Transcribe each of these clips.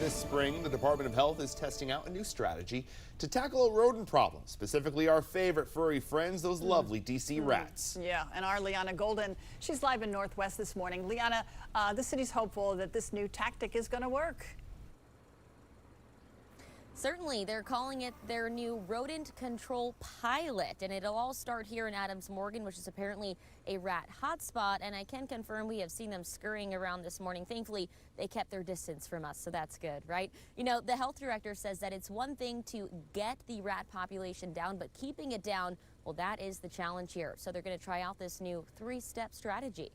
This spring, the Department of Health is testing out a new strategy to tackle a rodent problem, specifically our favorite furry friends, those lovely DC rats. Yeah, and our Liana Golden, she's live in Northwest this morning. Liana, the city's hopeful that this new tactic is going to work. Certainly, they're calling it their new rodent control pilot, and it'll all start here in Adams Morgan, which is apparently a rat hotspot, and I can confirm we have seen them scurrying around this morning. Thankfully, they kept their distance from us, so that's good, right? You know, the health director says that it's one thing to get the rat population down, but keeping it down, well, that is the challenge here. So they're going to try out this new three-step strategy.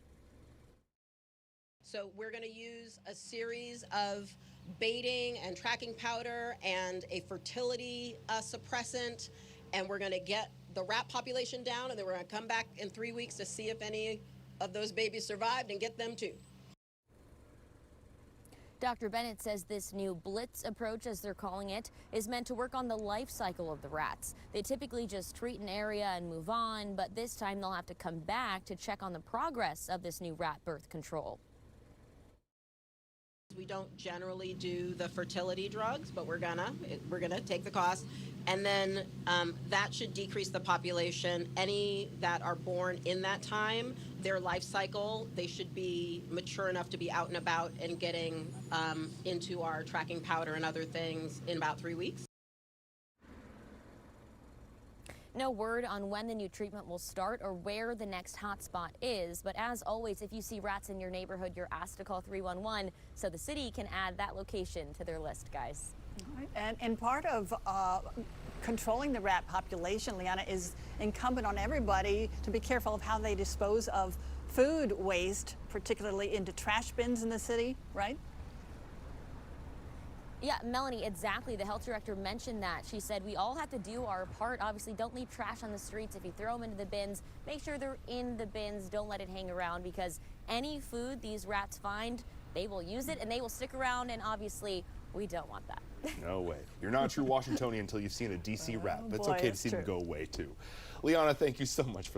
So we're going to use a series of baiting and tracking powder and a fertility suppressant, and we're going to get the rat population down, and then we're going to come back in 3 weeks to see if any of those babies survived and get them too. Dr. Bennett says this new blitz approach, as they're calling it, is meant to work on the life cycle of the rats. They typically just treat an area and move on, but this time they'll have to come back to check on the progress of this new rat birth control. We don't generally do the fertility drugs, but we're gonna take the cost, and then that should decrease the population. Any that are born in that time, their life cycle, they should be mature enough to be out and about and getting into our tracking powder and other things in about 3 weeks. No word on when the new treatment will start or where the next hotspot is, but as always, if you see rats in your neighborhood, you're asked to call 311 so the city can add that location to their list, guys. All right. And part of controlling the rat population, Liana, is incumbent on everybody to be careful of how they dispose of food waste, particularly into trash bins in the city, right? Yeah, Melanie, exactly. The health director mentioned that. She said we all have to do our part. Obviously, don't leave trash on the streets. If you throw them into the bins, make sure they're in the bins. Don't let it hang around, because any food these rats find, they will use it and they will stick around, and obviously we don't want that. No way. You're not a true Washingtonian until you've seen a DC rat, but it's okay to see them go away too. Liana, thank you so much for